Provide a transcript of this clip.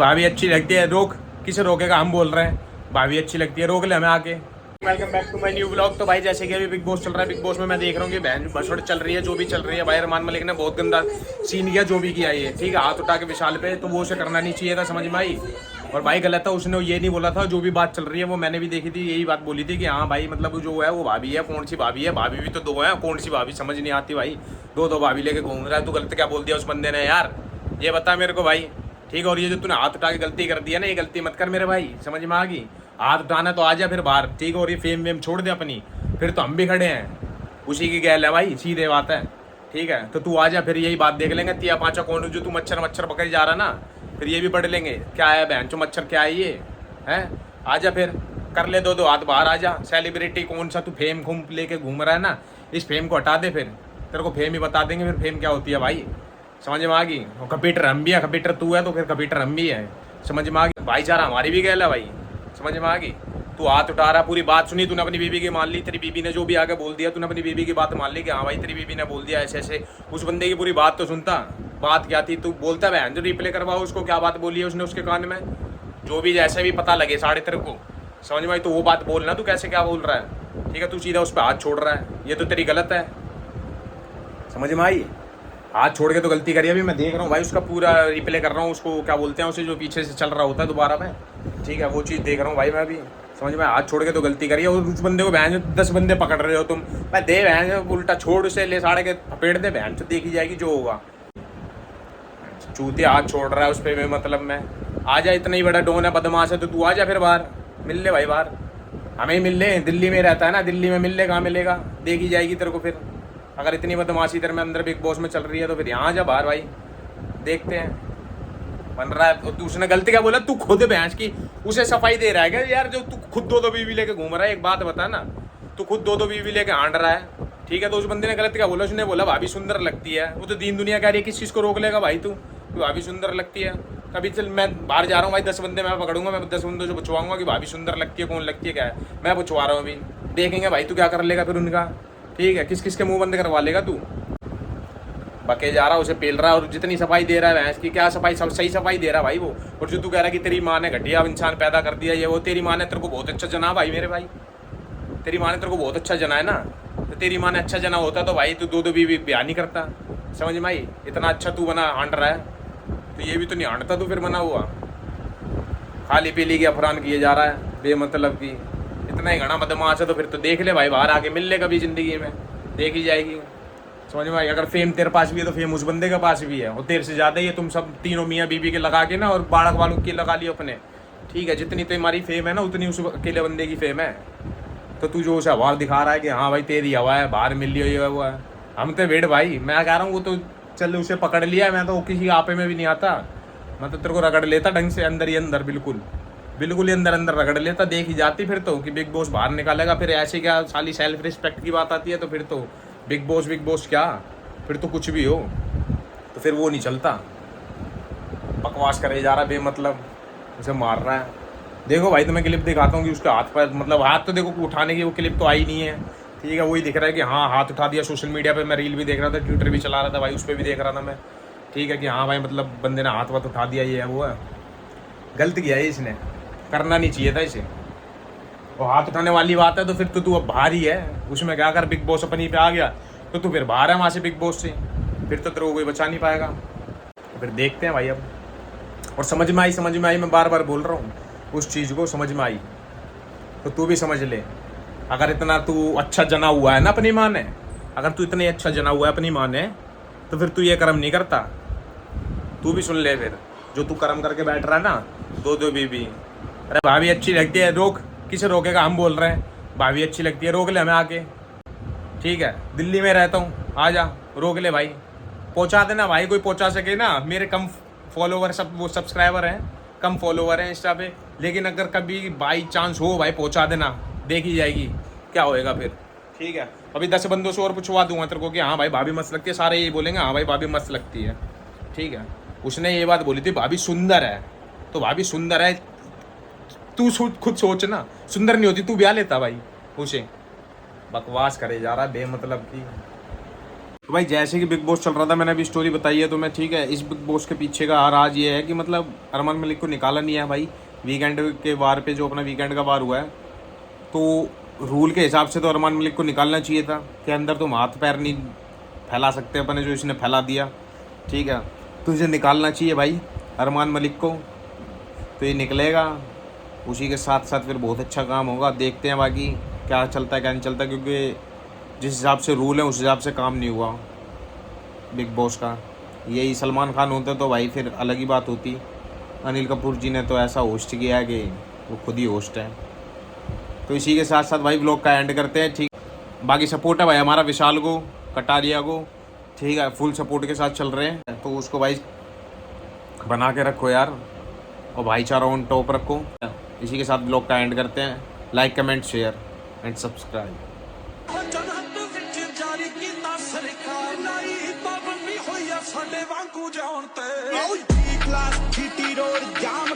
भाभी अच्छी लगती है, रोक, किसे रोकेगा, हम बोल रहे हैं भाभी अच्छी लगती है, रोक ले हमें आके। Welcome back to my new blog. तो भाई जैसे कि अभी बिग बॉस चल रहा है, बिग बॉस में मैं देख रहा हूँ कि बहन बसड़ चल रही है, जो भी चल रही है भाई। अरमान मलिक ने बहुत गंदा सीन किया, जो भी किया ये, ठीक है, हाथ उठा के विशाल पे, तो वो उसे करना नहीं चाहिए था, समझ में आई। और भाई गलत था, उसने ये नहीं बोला था, जो भी बात चल रही है वो मैंने भी देखी थी, यही बात बोली थी कि हाँ भाई मतलब जो है वो भाभी है, कौन सी भाभी है, भाभी भी तो दो है, कौन सी भाभी समझ नहीं आती भाई, दो भाभी लेके घूम रहा है। तू गलत क्या बोल दिया उस बंदे ने यार, ये बता मेरे को भाई, ठीक है। और ये जो तूने हाथ उठा के गलती कर दिया ना, ये गलती मत कर मेरे भाई, समझ में आ गई। हाथ उठाना तो आ जा फिर बाहर, ठीक है। और ये फेम वेम छोड़ दे अपनी, फिर तो हम भी खड़े हैं, उसी की गैल है भाई, सीधे बात है, ठीक है। तो तू आ जा, फिर यही बात देख लेंगे, तिया पाँचा कौन जो तू मच्छर मच्छर पकड़ जा रहा ना, फिर ये भी पढ़ लेंगे क्या है बहन चो मच्छर, क्या है ये है। आ जा फिर, कर ले दो हाथ बाहर, आ जा। सेलिब्रिटी कौन सा तू फेम घूम लेके घूम रहा है ना, इस फेम को हटा दे, फिर तेरे को फेम ही बता देंगे फिर फेम क्या होती है भाई, समझ में आ गई। कंप्यूटर हम भी है, कंप्यूटर तू है तो फिर कंप्यूटर हम भी है, समझ में आ गई। भाईचारा हमारी भी गैल है भाई, समझ में आ गई। तू हाथ उठा रहा, पूरी बात सुनी तूने, अपनी बीबी की मान ली, तेरी बीबी ने जो भी आगे बोल दिया तूने अपनी बीबी की बात मान ली कि हाँ भाई तेरी बीबी ने बोल दिया ऐसे ऐसे। उस बंदे की पूरी बात तो सुनता, बात क्या थी तू बोलता, बहन जो रिप्ले करवाओ उसको, क्या बात बोली है उसने उसके कान में, जो भी जैसे भी पता लगे साढ़े तेरे को, समझ में आई। तो वो बात बोलना, तू कैसे क्या बोल रहा है, ठीक है। तू सीधा उस पर हाथ छोड़ रहा है, ये तो तेरी गलत है, समझ में आई। हाथ छोड़ के तो गलती करी, अभी मैं देख रहा हूँ भाई, उसका पूरा रिप्ले कर रहा हूँ, उसको क्या बोलते हैं उसे जो पीछे से चल रहा होता है दोबारा में, ठीक है, वो चीज़ देख रहा हूँ भाई मैं भी, समझ में। हाथ छोड़ के तो गलती करी है, और उस बंदे को बहन 10 बंदे पकड़ रहे हो तुम, मैं दे बहन उल्टा छोड़ उसे, ले साढ़े के फपेट दे बहन, तो देखी जाएगी जो होगा। चूते हाथ छोड़ रहा है उस पर, मतलब मैं आ जा, इतना ही बड़ा डोन है, बदमाश है, तो तू आ जा फिर बाहर, मिल ले भाई बाहर, हमें ही मिल ले, दिल्ली में रहता है ना, दिल्ली में मिल ले, कहाँ मिलेगा, देखी जाएगी तेरे को फिर। अगर इतनी बदमाशी तेरे में अंदर बिग बॉस में चल रही है तो फिर यहाँ जा बाहर भाई, देखते हैं बन रहा है। तो उसने गलती क्या बोला, तू खुद भैंस की उसे सफाई दे रहा है क्या यार, जो तू खुद दो बीवी लेके घूम रहा है। एक बात बता ना, तू खुद दो बीवी लेके आंड रहा है, ठीक है। तो उस बंदे ने गलत क्या बोला, उसने बोला भाभी सुंदर लगती है, वो तो दीन दुनिया कह रही है, किस चीज़ को रोक लेगा भाई तू भाभी सुंदर लगती है। कभी चल मैं बाहर जा रहा हूँ भाई, 10 बंदे मैं पकड़ूंगा, मैं 10 बंदों से पूछवाऊंगा कि भाभी सुंदर लगती है, कौन लगती है, क्या है, मैं पूछवा रहा हूँ अभी, देखेंगे भाई तू क्या कर लेगा फिर उनका, ठीक है। किस किस के मुंह बंद करवा लेगा तू, बके जा रहा है, उसे पेल रहा है, और जितनी सफाई दे रहा है भैंस की, क्या सफाई, सब सही सफाई दे रहा है भाई वो। और जो तू कह रहा है कि तेरी माँ ने घटिया इंसान पैदा कर दिया, ये वो, तेरी माँ ने तेरे को बहुत अच्छा जना भाई मेरे भाई, तेरी माँ ने तेरे को बहुत अच्छा जना है ना, तो तेरी माँ ने अच्छा जना होता तो भाई तू दो बीवी ब्याह नहीं करता, समझ में आई। इतना अच्छा तू बना हांड रहा है, तो ये भी तो नहीं हांडता तू फिर बना हुआ, खाली पीली की अफरान किए जा रहा है बेमतलब की, इतना ही घना बदमाश है। तो फिर तो देख ले भाई, बाहर आके मिल ले कभी ज़िंदगी में, देखी जाएगी, समझ में आई। अगर फेम तेरे पास भी है तो फेम उस बंदे के पास भी है, और तेरे से ज़्यादा ही है। तुम सब तीनों मियाँ बीबी के लगा के ना, और बाड़क वालों के लगा लियो अपने, ठीक है। जितनी तुम्हारी फेम है ना, उतनी उस अकेले बंदे की फेम है। तो तू जो उसे हवा दिखा रहा है कि हाँ भाई तेरी हवा है, बाहर मिल लियो, ये हुआ है, हम तो वेट भाई, मैं कह रहा हूँ वो तो चल उसे पकड़ लिया, मैं तो किसी आपे में भी नहीं आता, मैं तो तेरे को रगड़ लेता ढंग से, अंदर ही अंदर, बिल्कुल बिल्कुल ही अंदर अंदर रगड़ लेता, देख ही जाती फिर तो कि बिग बॉस बाहर निकालेगा। फिर ऐसे क्या साली सेल्फ रिस्पेक्ट की बात आती है, तो फिर तो बिग बॉस क्या, फिर तो कुछ भी हो, तो फिर वो नहीं चलता, बकवास करे जा रहा बेमतलब, उसे मार रहा है। देखो भाई तुम्हें क्लिप दिखाता हूँ कि उसके हाथ पर, मतलब हाथ तो देखो उठाने की वो क्लिप तो आई नहीं है, ठीक है। वही दिख रहा है कि हाँ हाथ उठा दिया। सोशल मीडिया पे मैं रील भी देख रहा था, ट्विटर भी चला रहा था भाई, उस पर भी देख रहा था मैं, ठीक है, कि हाँ भाई मतलब बंदे ने हाथ वाथ उठा दिया, ये है वो है, गलत किया है इसने, करना नहीं चाहिए था इसे। और हाथ उठाने वाली बात है तो फिर तो तू अब बाहर ही है, उसमें क्या कर, बिग बॉस अपनी पे आ गया तो तू फिर बाहर है वहाँ से बिग बॉस से, फिर तो तेरे को कोई बचा नहीं पाएगा। तो फिर देखते हैं भाई अब। और समझ में आई, मैं बार बार बोल रहा हूँ, उस चीज़ को समझ में आई तो तू भी समझ ले। अगर इतना तू अच्छा जना हुआ है ना अपनी माँ ने, अगर तू इतने अच्छा जना हुआ है अपनी माँ ने, तो फिर तू ये कर्म नहीं करता। तू भी सुन ले फिर, जो तू कर्म करके बैठ रहा है ना, दो बीबी, अरे भाभी अच्छी लगती है, रोक, किसे रोकेगा, हम बोल रहे हैं भाभी अच्छी लगती है, रोक ले हमें आके, ठीक है। दिल्ली में रहता हूँ, आ जा, रोक ले भाई, पहुँचा देना भाई, कोई पहुँचा सके ना। मेरे कम फॉलोवर, सब वो सब्सक्राइबर हैं, कम फॉलोवर हैं इंस्टा पे, लेकिन अगर कभी बाई चांस हो भाई, पहुँचा देना, देखी जाएगी क्या होएगा फिर, ठीक है। अभी 10 बंदों से और पूछवा दूंगा तेरे को कि हाँ भाई भाभी मस्त लगती है, सारे यही बोलेंगे हाँ भाई भाभी मस्त लगती है, ठीक है। उसने ये बात बोली थी भाभी सुंदर है, तो भाभी सुंदर है, तू खुद सोच ना, सुंदर नहीं होती तू ब्याह लेता भाई उसे, बकवास करे जा रहा है बेमतलब की। तो भाई जैसे कि बिग बॉस चल रहा था, मैंने अभी स्टोरी बताई है तो मैं, ठीक है, इस बिग बॉस के पीछे का राज ये है कि मतलब अरमान मलिक को निकाला नहीं है भाई। वीकेंड के वार पे, जो अपना वीकेंड का वार हुआ है, तो रूल के हिसाब से तो अरमान मलिक को निकालना चाहिए था। कि अंदर तुम हाथ पैर नहीं फैला सकते अपने, जो इसने फैला दिया, ठीक है, तो इसे निकालना चाहिए भाई अरमान मलिक को। तो ये निकलेगा, उसी के साथ साथ फिर बहुत अच्छा काम होगा। देखते हैं बाकी क्या चलता है क्या नहीं चलता, क्योंकि जिस हिसाब से रूल है उस हिसाब से काम नहीं हुआ बिग बॉस का। यही सलमान खान होते तो भाई फिर अलग ही बात होती। अनिल कपूर जी ने तो ऐसा होस्ट किया है कि वो खुद ही होस्ट है। तो इसी के साथ साथ भाई ब्लॉग का एंड करते हैं, ठीक। बाकी सपोर्ट है भाई हमारा विशाल को, कटारिया को, ठीक है, फुल सपोर्ट के साथ चल रहे हैं। तो उसको भाई बना के रखो यार, और भाईचारा ऑन टॉप रखो। इसी के साथ ब्लॉग का एंड करते हैं। Like comment share and subscribe. ਸਾਡੇ ਵਾਂਗੂ ਜਾਣ ਤੇ ਆਓ ਜੀ ਕਲਾਸ ਜੀਟੀ ਰੋਡ ਜਾਮ